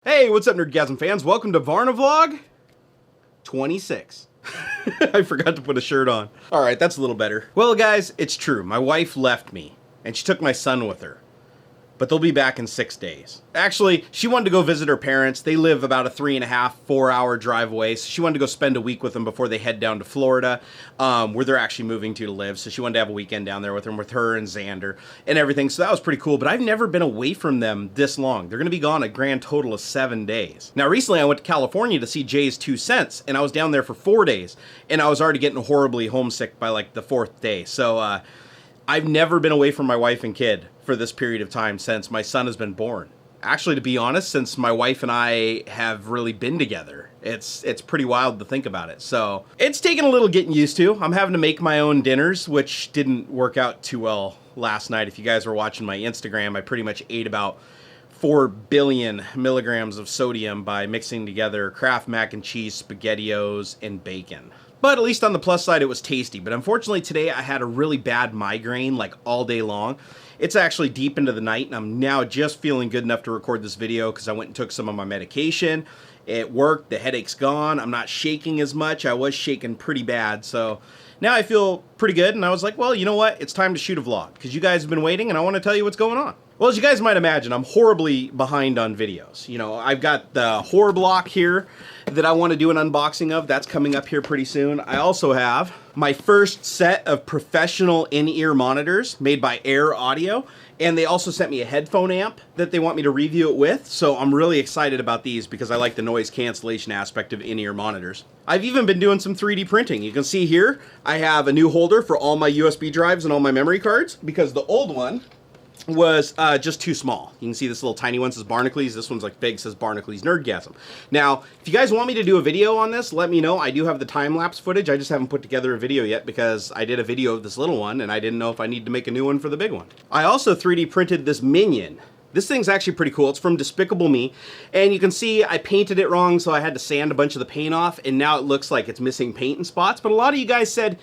Hey, what's up, Nerdgasm fans? Welcome to BarnaVlog 26. I forgot to put a shirt on. All right, that's a little better. Well, guys, it's true. My wife left me, and she took my son with her. But they'll be back in 6 days. Actually, she wanted to go visit her parents. They live about a 3.5, 4-hour drive away. So she wanted to go spend a week with them before they head down to Florida, where they're actually moving to live. So she wanted to have a weekend down there with them, with her and Xander and everything. So that was pretty cool. But I've never been away from them this long. They're going to be gone a grand total of 7 days. Now, recently I went to California to see Jay's 2 cents, and I was down there for 4 days. And I was already getting horribly homesick by like the 4th day. So I've never been away from my wife and kid for this period of time since my son has been born. Actually, to be honest, since my wife and I have really been together. It's pretty wild to think about it. So it's taken a little getting used to. I'm having to make my own dinners, which didn't work out too well last night. If you guys were watching my Instagram, I pretty much ate about 4 billion milligrams of sodium by mixing together Kraft mac and cheese, SpaghettiOs, and bacon. But at least on the plus side, it was tasty. But unfortunately today I had a really bad migraine like all day long. It's actually deep into the night, and I'm now just feeling good enough to record this video because I went and took some of my medication. It worked, the headache's gone, I'm not shaking as much. I was shaking pretty bad, so now I feel pretty good, and I was like, well, you know what? It's time to shoot a vlog because you guys have been waiting and I want to tell you what's going on. Well, as you guys might imagine, I'm horribly behind on videos. You know, I've got the horror block here that I want to do an unboxing of. That's coming up here pretty soon. I also have my first set of professional in-ear monitors made by Air Audio, and they also sent me a headphone amp that they want me to review it with, so I'm really excited about these because I like the noise cancellation aspect of in-ear monitors. I've even been doing some 3D printing. You can see here, I have a new holder for all my USB drives and all my memory cards because the old one was just too small. You can see this little tiny one says Barnacules. This one's like big, says Barnacules Nerdgasm. Now, if you guys want me to do a video on this, let me know. I do have the time-lapse footage. I just haven't put together a video yet because I did a video of this little one and I didn't know if I need to make a new one for the big one. I also 3D printed this Minion. This thing's actually pretty cool. It's from Despicable Me, and you can see I painted it wrong, so I had to sand a bunch of the paint off, and now it looks like it's missing paint in spots. But a lot of you guys said,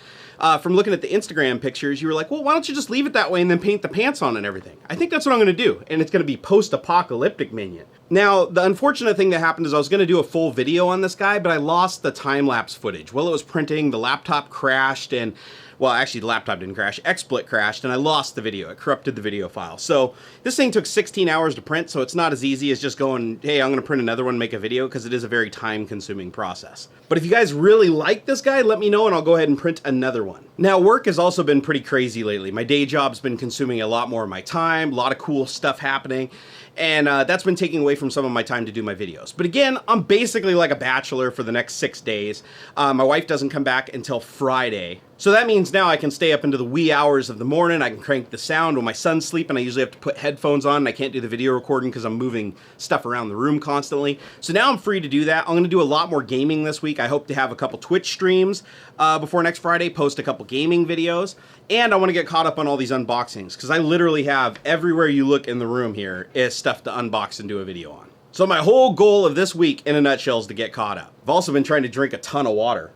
from looking at the Instagram pictures, you were like, well, why don't you just leave it that way and then paint the pants on and everything? I think that's what I'm going to do, and it's going to be post-apocalyptic Minion. Now, the unfortunate thing that happened is I was going to do a full video on this guy, but I lost the time-lapse footage. While it was printing, the laptop crashed, and well, actually, the laptop didn't crash. XSplit crashed, and I lost the video. It corrupted the video file. So this thing took 16 hours to print, so it's not as easy as just going, hey, I'm going to print another one, make a video, because it is a very time-consuming process. But if you guys really like this guy, let me know, and I'll go ahead and print another one. Now, work has also been pretty crazy lately. My day job's been consuming a lot more of my time, a lot of cool stuff happening, and that's been taking away from some of my time to do my videos. But again, I'm basically like a bachelor for the next 6 days. My wife doesn't come back until Friday. So that means now I can stay up into the wee hours of the morning. I can crank the sound when my son's sleeping. I usually have to put headphones on and I can't do the video recording because I'm moving stuff around the room constantly. So now I'm free to do that. I'm going to do a lot more gaming this week. I hope to have a couple Twitch streams before next Friday, post a couple gaming videos. And I want to get caught up on all these unboxings because I literally have everywhere you look in the room here is stuff to unbox and do a video on. So my whole goal of this week in a nutshell is to get caught up. I've also been trying to drink a ton of water.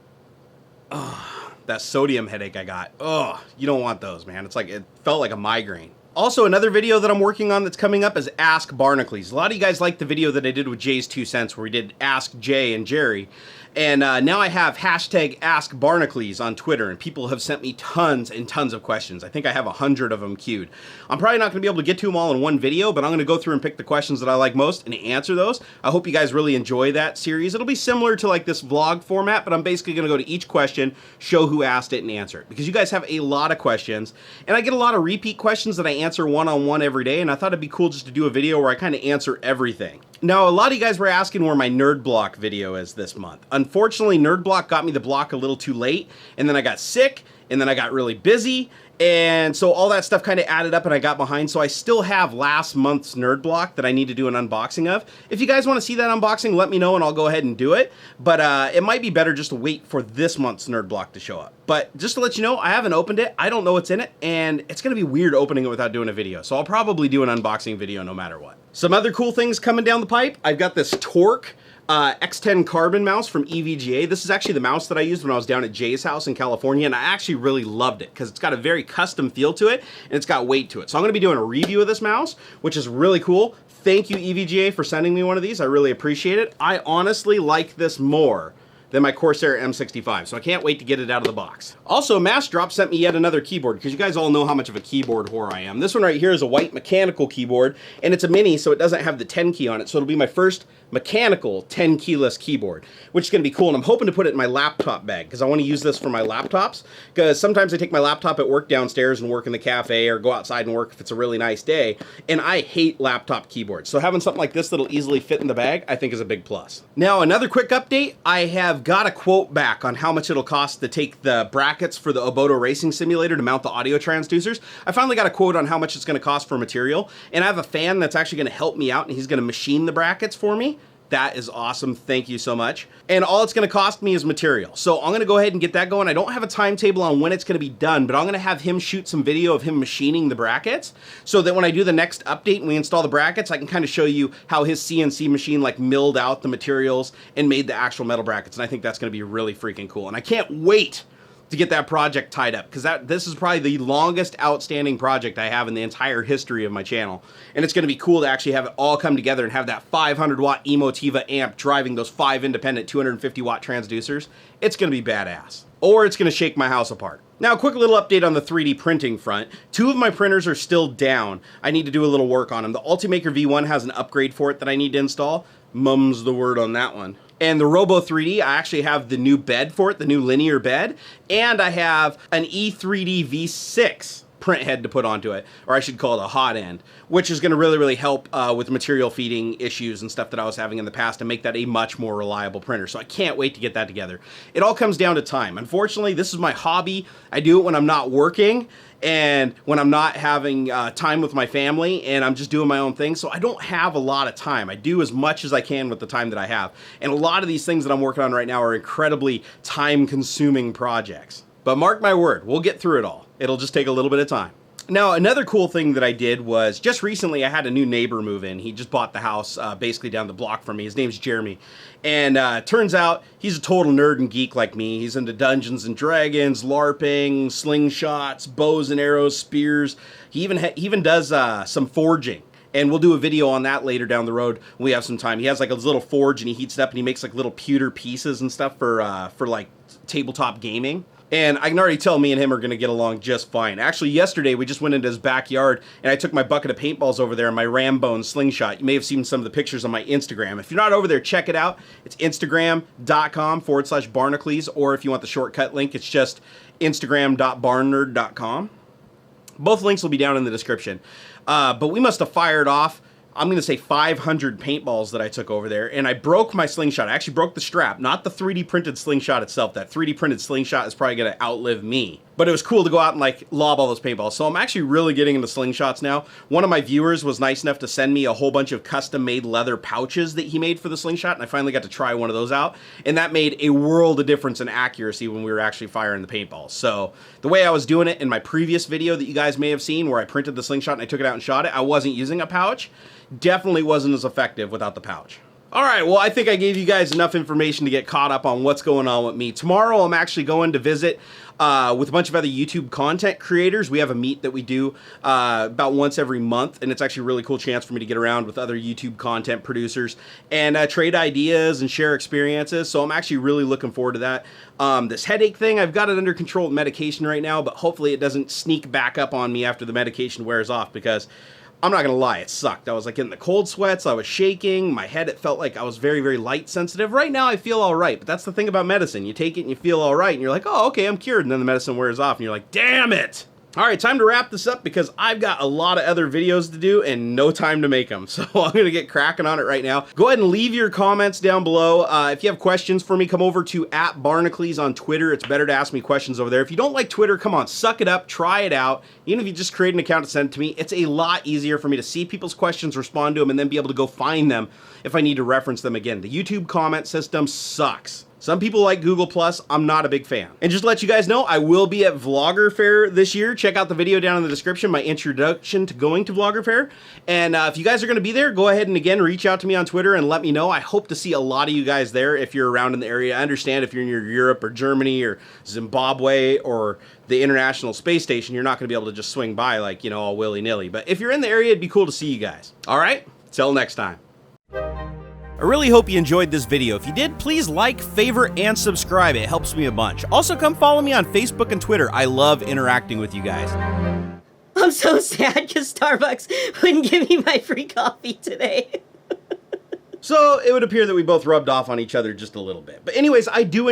That sodium headache I got. Oh, you don't want those, man. It's like, it felt like a migraine. Also, another video that I'm working on that's coming up is Ask Barnacules. A lot of you guys liked the video that I did with Jay's 2 cents where we did Ask Jay and Jerry. And now I have hashtag Ask Barnacules on Twitter, and people have sent me tons and tons of questions. I think I have 100 of them queued. I'm probably not going to be able to get to them all in one video, but I'm going to go through and pick the questions that I like most and answer those. I hope you guys really enjoy that series. It'll be similar to like this vlog format, but I'm basically going to go to each question, show who asked it, and answer it. Because you guys have a lot of questions, and I get a lot of repeat questions that I answer one-on-one every day, and I thought it'd be cool just to do a video where I kind of answer everything. Now, a lot of you guys were asking where my nerd block video is this month. Unfortunately, nerd block got me the block a little too late, and then I got sick, and then I got really busy, and so all that stuff kind of added up and I got behind, so I still have last month's nerd block that I need to do an unboxing of. If you guys want to see that unboxing, let me know and I'll go ahead and do it, but it might be better just to wait for this month's nerd block to show up. But just to let you know, I haven't opened it, I don't know what's in it, and it's going to be weird opening it without doing a video, so I'll probably do an unboxing video no matter what. Some other cool things coming down the pipe. I've got this Torque X10 Carbon mouse from Evga. This is actually the mouse that I used when I was down at Jay's house in California, and I actually really loved it because it's got a very custom feel to it, and it's got weight to it. So I'm going to be doing a review of this mouse, which is really cool. thank you EVGA for sending me one of these. I really appreciate it. I honestly like this more than my Corsair M65, so I can't wait to get it out of the box. Also, Massdrop sent me yet another keyboard, because you guys all know how much of a keyboard whore I am. This one right here is a white mechanical keyboard, and it's a mini, so it doesn't have the 10 key on it, so it'll be my first mechanical 10 keyless keyboard, which is gonna be cool, and I'm hoping to put it in my laptop bag, because I wanna use this for my laptops, because sometimes I take my laptop at work downstairs and work in the cafe, or go outside and work if it's a really nice day, and I hate laptop keyboards, so having something like this that'll easily fit in the bag, I think is a big plus. Now, another quick update, I have got a quote back on how much it'll cost to take the brackets for the Oboto Racing Simulator to mount the audio transducers. I finally got a quote on how much it's gonna cost for material, and I have a fan that's actually gonna help me out, and he's gonna machine the brackets for me. That is awesome, thank you so much. And all it's gonna cost me is material. So I'm gonna go ahead and get that going. I don't have a timetable on when it's gonna be done, but I'm gonna have him shoot some video of him machining the brackets, so that when I do the next update and we install the brackets, I can kind of show you how his CNC machine like milled out the materials and made the actual metal brackets. And I think that's gonna be really freaking cool. And I can't wait to get that project tied up, because this is probably the longest outstanding project I have in the entire history of my channel. And it's gonna be cool to actually have it all come together and have that 500 watt Emotiva amp driving those 5 independent 250 watt transducers. It's gonna be badass. Or it's gonna shake my house apart. Now, a quick little update on the 3D printing front. 2 of my printers are still down. I need to do a little work on them. The Ultimaker V1 has an upgrade for it that I need to install. Mum's the word on that one. And the Robo 3D, I actually have the new bed for it, the new linear bed, and I have an E3D V6 print head to put onto it, or I should call it a hot end, which is gonna really help with material feeding issues and stuff that I was having in the past and make that a much more reliable printer. So I can't wait to get that together. It all comes down to time. Unfortunately, this is my hobby. I do it when I'm not working, and when I'm not having time with my family, and I'm just doing my own thing, so I don't have a lot of time. I do as much as I can with the time that I have. And a lot of these things that I'm working on right now are incredibly time-consuming projects. But mark my word, we'll get through it all. It'll just take a little bit of time. Now, another cool thing that I did was, just recently I had a new neighbor move in. He just bought the house basically down the block from me. His name's Jeremy. And turns out he's a total nerd and geek like me. He's into Dungeons and Dragons, LARPing, slingshots, bows and arrows, spears. He even does some forging. And we'll do a video on that later down the road when we have some time. He has like a little forge and he heats it up and he makes like little pewter pieces and stuff for like tabletop gaming. And I can already tell me and him are gonna get along just fine. Actually, yesterday we just went into his backyard and I took my bucket of paintballs over there and my Rambone slingshot. You may have seen some of the pictures on my Instagram. If you're not over there, check it out. It's instagram.com/Barnacules, or if you want the shortcut link, it's just instagram.barnnerd.com. Both links will be down in the description. But we must have fired off, I'm gonna say 500 paintballs that I took over there, and I broke my slingshot. I actually broke the strap, not the 3D printed slingshot itself. That 3D printed slingshot is probably gonna outlive me. But it was cool to go out and like lob all those paintballs. So I'm actually really getting into slingshots now. One of my viewers was nice enough to send me a whole bunch of custom made leather pouches that he made for the slingshot, and I finally got to try one of those out. And that made a world of difference in accuracy when we were actually firing the paintballs. So the way I was doing it in my previous video that you guys may have seen, where I printed the slingshot and I took it out and shot it, I wasn't using a pouch. Definitely wasn't as effective without the pouch. All right, well, I think I gave you guys enough information to get caught up on what's going on with me. Tomorrow, I'm actually going to visit with a bunch of other YouTube content creators. We have a meet that we do about once every month, and it's actually a really cool chance for me to get around with other YouTube content producers and trade ideas and share experiences. So I'm actually really looking forward to that. This headache thing, I've got it under control with medication right now, but hopefully it doesn't sneak back up on me after the medication wears off, because I'm not gonna lie, it sucked. I was like in the cold sweats, I was shaking, my head, it felt like I was very light sensitive. Right now I feel all right, but that's the thing about medicine. You take it and you feel all right, and you're like, oh, okay, I'm cured, and then the medicine wears off, and you're like, damn it! All right, time to wrap this up because I've got a lot of other videos to do and no time to make them. So I'm gonna get cracking on it right now. Go ahead and leave your comments down below. If you have questions for me, come over to @Barnacules on Twitter. It's better to ask me questions over there. If you don't like Twitter, come on, suck it up, try it out. Even if you just create an account and send it to me, it's a lot easier for me to see people's questions, respond to them, and then be able to go find them if I need to reference them again. The YouTube comment system sucks. Some people like Google+, I'm not a big fan. And just to let you guys know, I will be at Vlogger Fair this year. Check out the video down in the description, my introduction to going to Vlogger Fair. And if you guys are gonna be there, go ahead and again, reach out to me on Twitter and let me know. I hope to see a lot of you guys there if you're around in the area. I understand if you're near Europe or Germany or Zimbabwe or the International Space Station, you're not gonna be able to just swing by like, you know, all willy-nilly. But if you're in the area, it'd be cool to see you guys. All right? Till next time. I really hope you enjoyed this video. If you did, please like, favorite, and subscribe. It helps me a bunch. Also, come follow me on Facebook and Twitter. I love interacting with you guys. I'm so sad because Starbucks wouldn't give me my free coffee today. So, it would appear that we both rubbed off on each other just a little bit. But anyways, I do